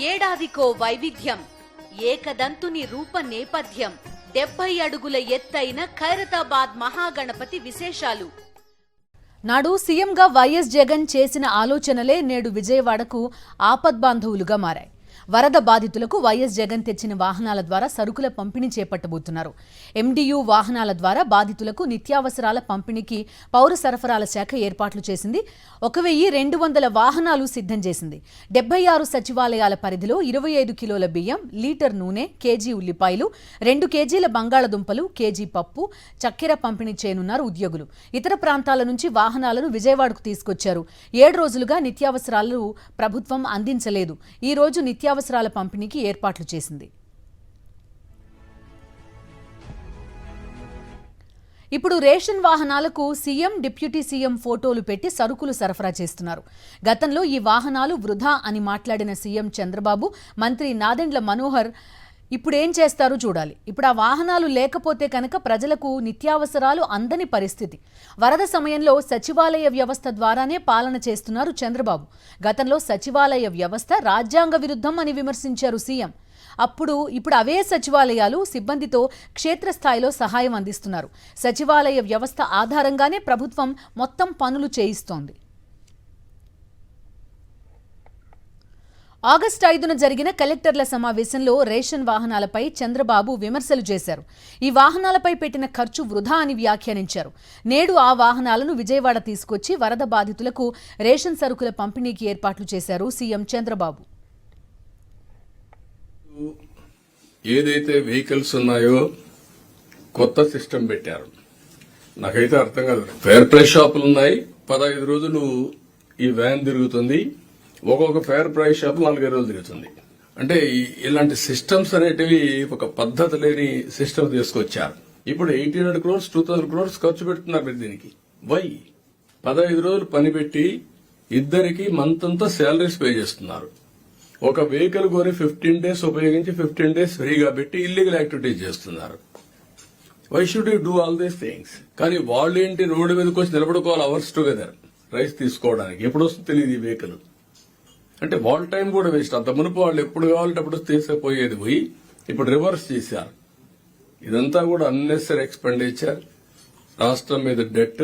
ఏడాదికో వైవిధ్యం, ఏకదంతుని రూప నేపథ్యం, 70 అడుగుల ఎత్తైన ఖైరతాబాద్ మహాగణపతి విశేషాలు. నాడు సీఎంగా వైఎస్ జగన్ చేసిన ఆలోచనలే నేడు విజయవాడకు ఆపద్బాంధవులుగా మారాయి. వరద బాధితులకు వైఎస్ జగన్ తెచ్చిన వాహనాల ద్వారా సరుకుల పంపిణీ చేపట్టబోతున్నారు. ఎండియు వాహనాల ద్వారా బాధితులకు నిత్యావసరాల పంపిణీకి పౌర సరఫరాల శాఖ ఏర్పాట్లు చేసింది. 1200 వాహనాలు సిద్ధం చేసింది. 76 సచివాలయాల పరిధిలో 25 కిలోల బియ్యం, లీటర్ నూనె, కేజీ ఉల్లిపాయలు, 2 కేజీల బంగాళదుంపలు, కేజీ పప్పు, చక్కెర పంపిణీ చేయనున్నారు ఉద్యోగులు. ఇతర ప్రాంతాల నుంచి వాహనాలను విజయవాడకు తీసుకొచ్చారు. 7 రోజులుగా నిత్యావసరాలు ప్రభుత్వం అందించలేదు. ఈ రోజు నిత్యావసరాల పంపిణీకి ఏర్పాట్లు చేసింది. ఇప్పుడు రేషన్ వాహనాలకు సీఎం, డిప్యూటీ సీఎం ఫోటోలు పెట్టి సరుకులు సరఫరా చేస్తున్నారు. గతంలో ఈ వాహనాలు వృధా అని మాట్లాడిన సీఎం చంద్రబాబు, మంత్రి నాదెండ్ల మనోహర్ ఇప్పుడేం చేస్తారో చూడాలి. ఇప్పుడు ఆ వాహనాలు లేకపోతే కనుక ప్రజలకు నిత్యావసరాలు అందని పరిస్థితి. వరద సమయంలో సచివాలయ వ్యవస్థ ద్వారానే పాలన చేస్తున్నారు చంద్రబాబు. గతంలో సచివాలయ వ్యవస్థ రాజ్యాంగ విరుద్ధం అని విమర్శించారు సీఎం. ఇప్పుడు అవే సచివాలయాలు సిబ్బందితో క్షేత్రస్థాయిలో సహాయం అందిస్తున్నారు. సచివాలయ వ్యవస్థ ఆధారంగానే ప్రభుత్వం మొత్తం పనులు చేయిస్తోంది. ఆగస్టు 5న జరిగిన కలెక్టర్ల సమావేశంలో రేషన్ వాహనాలపై చంద్రబాబు విమర్శలు చేశారు. ఈ వాహనాలపై పెట్టిన ఖర్చు వృధా అని వ్యాఖ్యానించారు. నేడు ఆ వాహనాలను విజయవాడ తీసుకొచ్చి వరద బాధితులకు రేషన్ సరుకుల పంపిణీకి ఏర్పాట్లు చేశారు సీఎం చంద్రబాబు. ఏదైతే వెహికల్స్ ఉన్నాయో కొత్త సిస్టమ్ పెట్టారు. నాకైతే అర్థం కాదు. ఫేర్ ప్రైస్ షాపులు ఉన్నాయి. 15 రోజులు ఈ వ్యాన్ తిరుగుతుంది. ఒక్కొక్క ఫేర్ ప్రైస్ షాప్ 4-5 రోజులు తిరుగుతుంది. అంటే ఇలాంటి సిస్టమ్స్ అనేటివి ఒక పద్ధతి లేని సిస్టమ్ తీసుకొచ్చారు. ఇప్పుడు 1800 crores 2000 crores ఖర్చు పెడుతున్నారు మీరు దీనికి. వై 15 రోజులు పని పెట్టి ఇద్దరికి మంత్ అంతా శాలరీస్ పే చేస్తున్నారు. ఒక వెహికల్ కొని 15 days ఉపయోగించి 15 days ఫ్రీగా పెట్టి ఇల్లీగల్ యాక్టివిటీస్ చేస్తున్నారు. Why should you do all these things? కానీ వాళ్ళు ఏంటి, రోడ్డు మీదకి వచ్చి నిలబడుకోవాలి అవర్స్ టుగెదర్ రైస్ తీసుకోవడానికి. ఎప్పుడు వస్తుంది తెలియదు ఈ వెహికల్. అంటే వాళ్ళ టైం కూడా వేస్ట్. అంత మునుపు వాళ్ళు ఎప్పుడు కావాలంటే అప్పుడు తీసుకుపోయేది పోయి ఇప్పుడు రివర్స్ చేశారు. ఇదంతా కూడా అన్నెసరీ ఎక్స్పెండిచర్, రాష్ట్రం మీద డెట్.